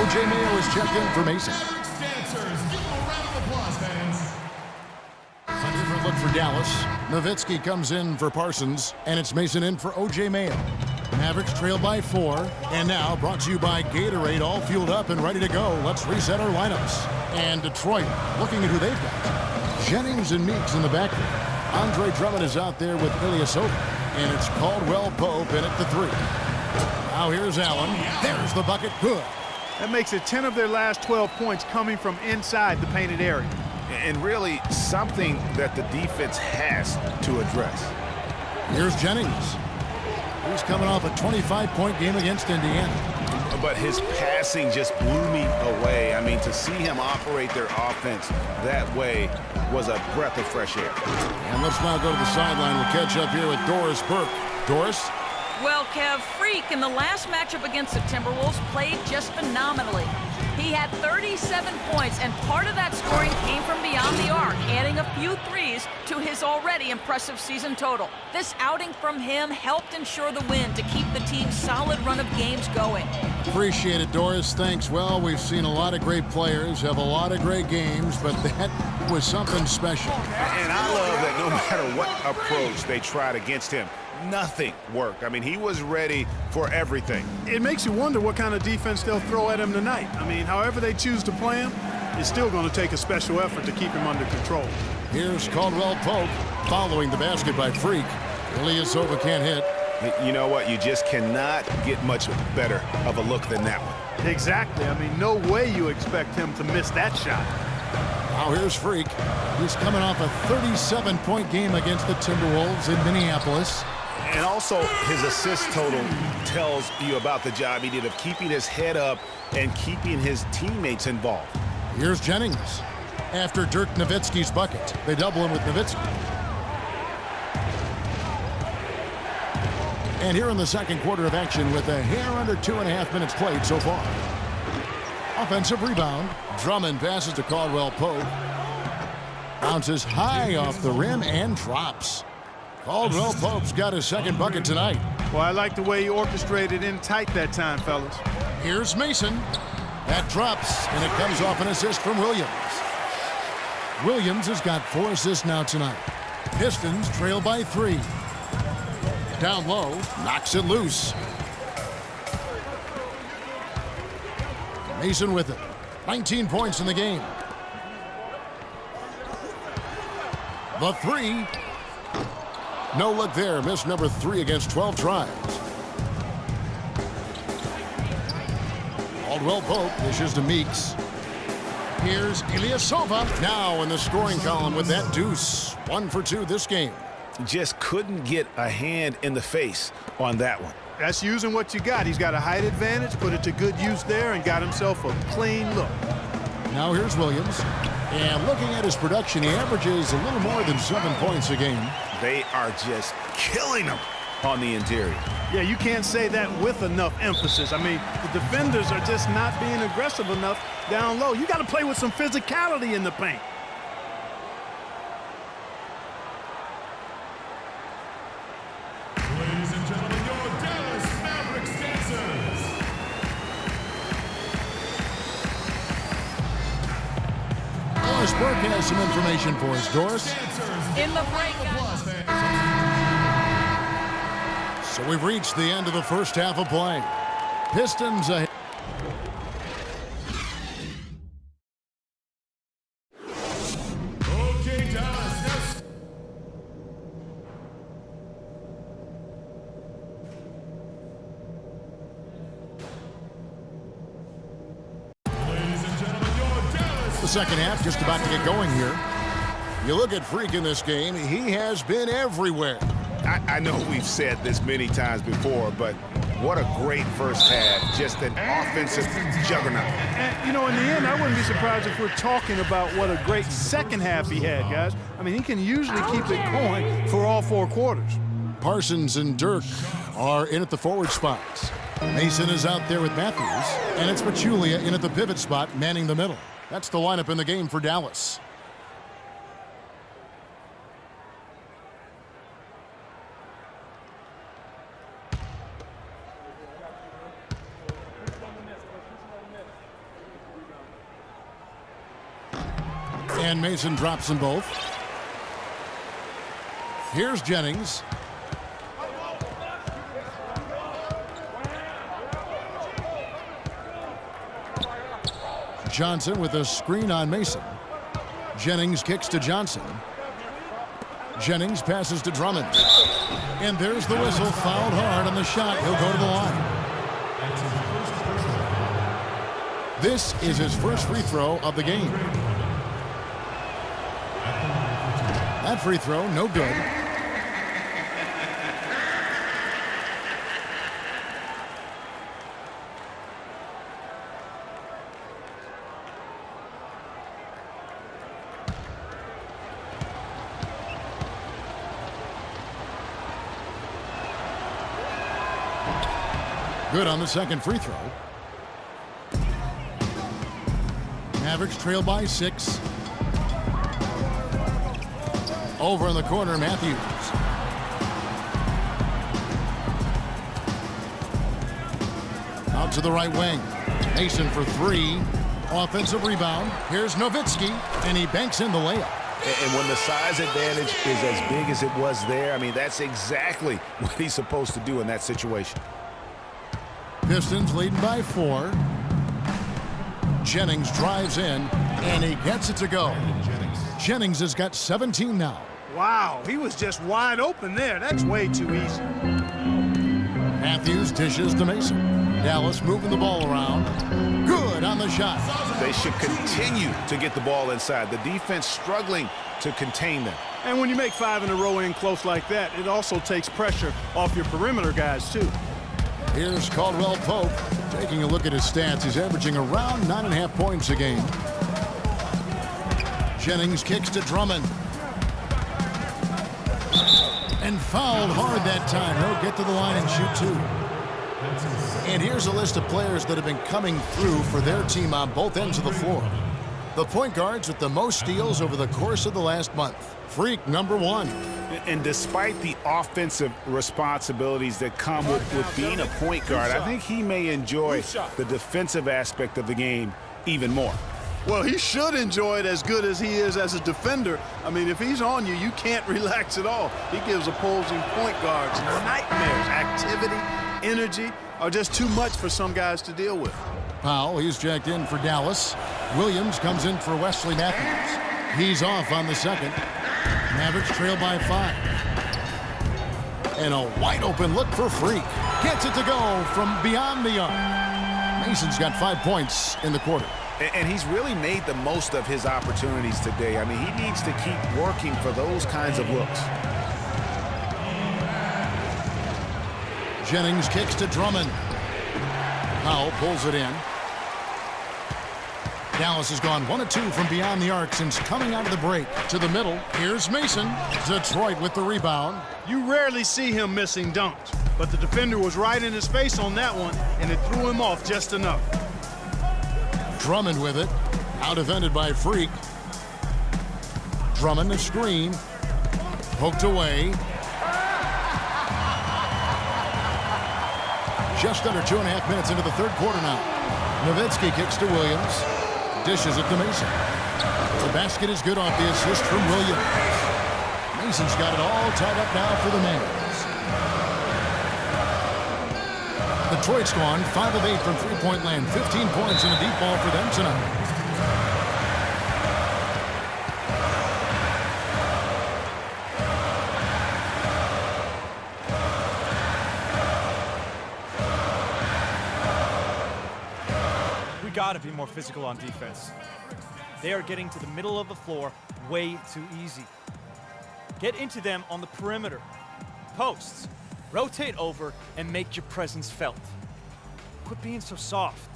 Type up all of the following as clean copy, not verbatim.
O.J. Mayo is checked in for Mason. A different look for Dallas. Nowitzki comes in for Parsons, and it's Mason in for O.J. Mayo. Mavericks trail by 4, and now brought to you by Gatorade, all fueled up and ready to go. Let's reset our lineups. And Detroit, looking at who they've got. Jennings and Meeks in the backfield. Andre Drummond is out there with Ilyasova, and it's Caldwell Pope in at the 3. Now here's Allen. There's the bucket. Good. That makes it 10 of their last 12 points coming from inside the painted area. And really something that the defense has to address. Here's Jennings. He's coming off a 25-point game against Indiana. But his passing just blew me away. I mean, to see him operate their offense that way was a breath of fresh air. And let's now go to the sideline. We'll catch up here with Doris Burke. Doris? Well, Kev, Freak in the last matchup against the Timberwolves played just phenomenally. He had 37 points, and part of that scoring came from beyond the arc, adding a few threes to his already impressive season total. This outing from him helped ensure the win to keep the team's solid run of games going. Appreciate it, Doris. Thanks. Well, we've seen a lot of great players have a lot of great games, but that was something special. And I love that no matter what approach they tried against him, nothing worked. I mean, he was ready for everything. It makes you wonder what kind of defense they'll throw at him tonight. I mean, however they choose to play him, it's still going to take a special effort to keep him under control. Here's Caldwell Pope following the basket by Freak. Ilyasova can't hit. You know what? You just cannot get much better of a look than that one. Exactly. I mean, no way you expect him to miss that shot. Now here's Freak. He's coming off a 37-point game against the Timberwolves in Minneapolis. And also, his assist total tells you about the job he did of keeping his head up and keeping his teammates involved. Here's Jennings. After Dirk Nowitzki's bucket, they double him with Nowitzki. And here in the second quarter of action with a hair under 2.5 minutes played so far. Offensive rebound. Drummond passes to Caldwell Pope. Bounces high off the rim and drops. Caldwell Pope's got his second bucket tonight. Well, I like the way he orchestrated in tight that time, fellas. Here's Mason. That drops, and it comes off an assist from Williams. Williams has got 4 assists now tonight. Pistons trail by 3. Down low, knocks it loose. Mason with it. 19 points in the game. The 3. No look there. Missed number 3 against 12 tries. Caldwell Pope dishes to Meeks. Here's Ilyasova. Now in the scoring column with that deuce. 1 for 2 this game. Just couldn't get a hand in the face on that one. That's using what you got. He's got a height advantage, put it to good use there, and got himself a clean look. Now here's Williams. And looking at his production, he averages a little more than 7 points a game. They are just killing him on the interior. Yeah, you can't say that with enough emphasis. I mean, the defenders are just not being aggressive enough down low. You got to play with some physicality in the paint. Ladies and gentlemen, your Dallas Mavericks dancers. Doris Burke has some information for us. Doris? In the break, So we've reached the end of the first half of play. Pistons ahead. Okay, Dallas. Ladies and gentlemen, your Dallas. The second half just about to get going here. You look at Freak in this game, he has been everywhere. I know we've said this many times before, but what a great first half. Just an offensive juggernaut. And, you know, in the end, I wouldn't be surprised if we're talking about what a great second half he had, guys. I mean, he can usually keep it going for all 4 quarters. Parsons and Dirk are in at the forward spots. Mason is out there with Matthews, and it's Pachulia in at the pivot spot, manning the middle. That's the lineup in the game for Dallas. And Mason drops them both. Here's Jennings. Johnson with a screen on Mason. Jennings kicks to Johnson. Jennings passes to Drummond. And there's the whistle. Fouled hard on the shot. He'll go to the line. This is his first free throw of the game. That free throw, no good. Good on the second free throw. Mavericks trail by 6. Over in the corner, Matthews. Out to the right wing. Mason for 3. Offensive rebound. Here's Nowitzki, and he banks in the layup. And when the size advantage is as big as it was there, I mean, that's exactly what he's supposed to do in that situation. Pistons leading by 4. Jennings drives in, and he gets it to go. Jennings has got 17 now. Wow, he was just wide open there. That's way too easy. Matthews dishes to Mason. Dallas moving the ball around. Good on the shot. They should continue to get the ball inside. The defense struggling to contain them. And when you make 5 in a row in close like that, it also takes pressure off your perimeter guys, too. Here's Caldwell Pope. Taking a look at his stats, he's averaging around 9.5 points a game. Jennings kicks to Drummond. And fouled hard that time. He'll get to the line and shoot 2. And here's a list of players that have been coming through for their team on both ends of the floor. The point guards with the most steals over the course of the last month. Freak number 1. And despite the offensive responsibilities that come with being a point guard, I think he may enjoy the defensive aspect of the game even more. Well, he should enjoy it as good as he is as a defender. I mean, if he's on you, you can't relax at all. He gives opposing point guards nightmares. Activity, energy are just too much for some guys to deal with. Powell, he's jacked in for Dallas. Williams comes in for Wesley Matthews. He's off on the second. Mavericks trail by 5. And a wide open look for Freak. Gets it to go from beyond the arc. Mason's got 5 points in the quarter. And he's really made the most of his opportunities today. I mean, he needs to keep working for those kinds of looks. Jennings kicks to Drummond. Powell pulls it in. Dallas has gone 1 of 2 from beyond the arc since coming out of the break. To the middle, here's Mason. Detroit with the rebound. You rarely see him missing dunks, but the defender was right in his face on that one, and it threw him off just enough. Drummond with it. Out defended by Freak. Drummond the screen. Poked away. Just under 2.5 minutes into the third quarter now. Nowitzki kicks to Williams. Dishes it to Mason. The basket is good off the assist from Williams. Mason's got it all tied up now for the Mavs. Detroit's gone 5 of 8 from three-point land. 15 points and a deep ball for them tonight. We got to be more physical on defense. They are getting to the middle of the floor way too easy. Get into them on the perimeter. Posts. Rotate over and make your presence felt. Quit being so soft.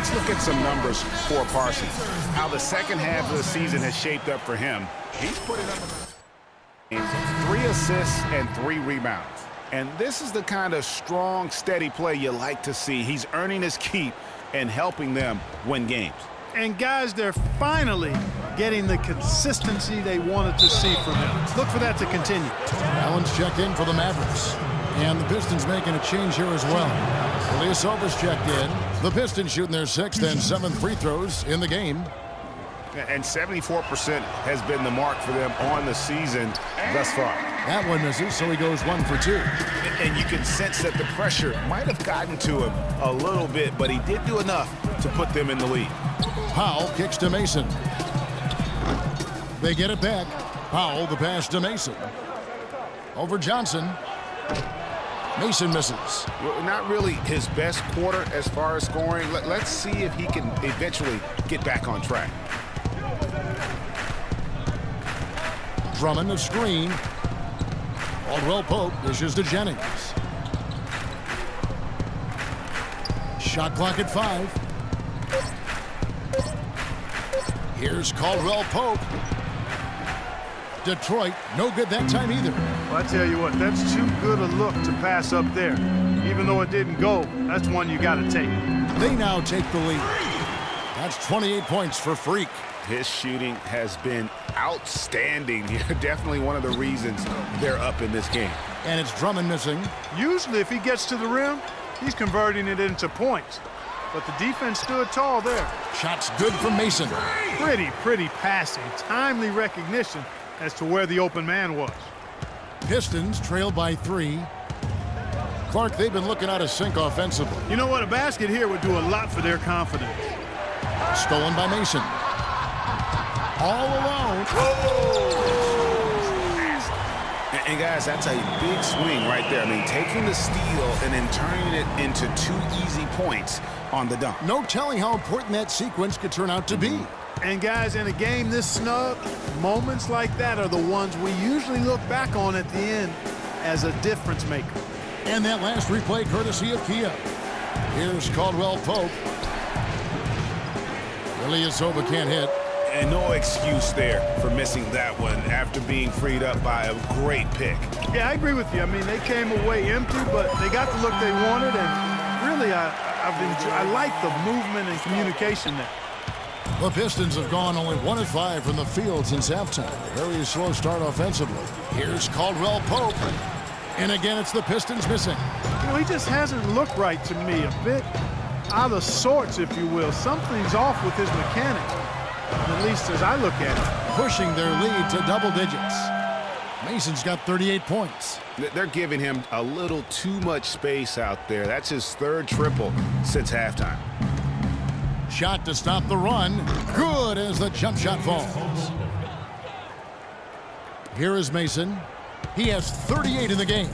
Let's look at some numbers for Parsons. How the second half of the season has shaped up for him. He's putting up 3 assists and 3 rebounds. And this is the kind of strong, steady play you like to see. He's earning his keep and helping them win games. And guys, they're finally getting the consistency they wanted to see from him. Look for that to continue. Allen's checked in for the Mavericks. And the Pistons making a change here as well. Ilyasova's checked in. The Pistons shooting their 6th and 7th free throws in the game. And 74% has been the mark for them on the season thus far. That one misses, so he goes 1 for 2. And you can sense that the pressure might have gotten to him a little bit, but he did do enough to put them in the lead. Powell kicks to Mason. They get it back. Powell, the pass to Mason. Over Johnson. Mason misses. Well, not really his best quarter as far as scoring. Let's see if he can eventually get back on track. Drummond a screen. Caldwell Pope dishes to Jennings. Shot clock at 5. Here's Caldwell Pope. Detroit, no good that time either. Well, I tell you what, that's too good a look to pass up there. Even though it didn't go, that's one you got to take. They now take the lead. That's 28 points for Freak. His shooting has been outstanding here. Definitely one of the reasons they're up in this game. And it's Drummond missing. Usually, if he gets to the rim, he's converting it into points. But the defense stood tall there. Shots good from Mason. Pretty passing. Timely recognition as to where the open man was. Pistons trail by 3. Clark, they've been looking out of sync offensively. You know what? A basket here would do a lot for their confidence. Stolen by Mason. All alone. And guys, that's a big swing right there. I mean, taking the steal and then turning it into 2 easy points on the dunk. No telling how important that sequence could turn out to be. And guys, in a game this snug, moments like that are the ones we usually look back on at the end as a difference maker. And that last replay courtesy of Kia. Here's Caldwell Pope. Ilyasova can't hit. And no excuse there for missing that one after being freed up by a great pick. Yeah, I agree with you. I mean, they came away empty, but they got the look they wanted, and really, I like the movement and communication there. The Pistons have gone only 1 of 5 from the field since halftime. Very slow start offensively. Here's Caldwell Pope. And again, it's the Pistons missing. You know, he just hasn't looked right to me. A bit out of sorts, if you will. Something's off with his mechanics, at least as I look at it. Pushing their lead to double digits. Mason's got 38 points. They're giving him a little too much space out there. That's his 3rd triple since halftime. Shot to stop the run. Good as the jump shot falls. Here is Mason. He has 38 in the game.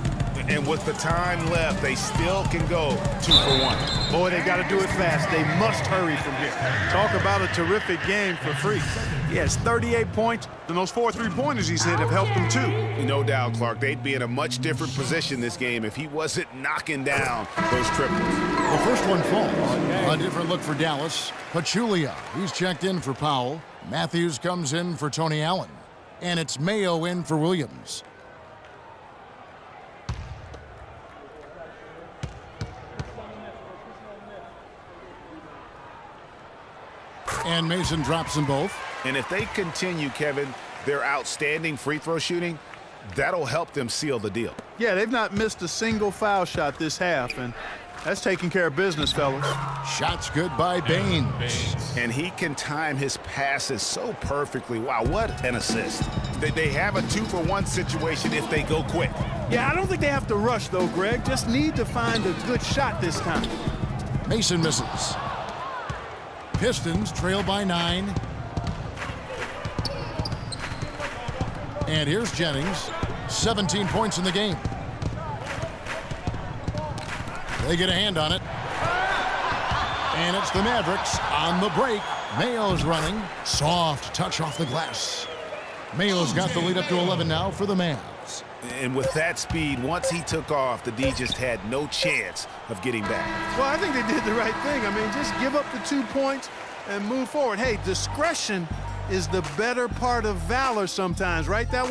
And with the time left, they still can go 2 for 1. Boy, they got to do it fast. They must hurry from here. Talk about a terrific game for Freak. He has 38 points, and those 4 3-pointers he's hit have helped him too. No doubt, Clark. They'd be in a much different position this game if he wasn't knocking down those triples. The first one falls. A different look for Dallas. Pachulia, he's checked in for Powell. Matthews comes in for Tony Allen. And it's Mayo in for Williams. And Mason drops them both. And if they continue, Kevin, their outstanding free throw shooting, that'll help them seal the deal. Yeah, they've not missed a single foul shot this half, and that's taking care of business, fellas. Shots good by Baines. And he can time his passes so perfectly. Wow, what an assist. They have a 2 for 1 situation if they go quick. Yeah, I don't think they have to rush, though, Greg. Just need to find a good shot this time. Mason misses. Pistons trail by 9. And here's Jennings. 17 points in the game. They get a hand on it. And it's the Mavericks on the break. Mayo's running. Soft touch off the glass. Mayo's got the lead up to 11 now for the Mavs. And with that speed, once he took off, the D just had no chance of getting back. Well, I think they did the right thing. I mean, just give up the 2 points and move forward. Hey, discretion is the better part of valor sometimes, right? That one.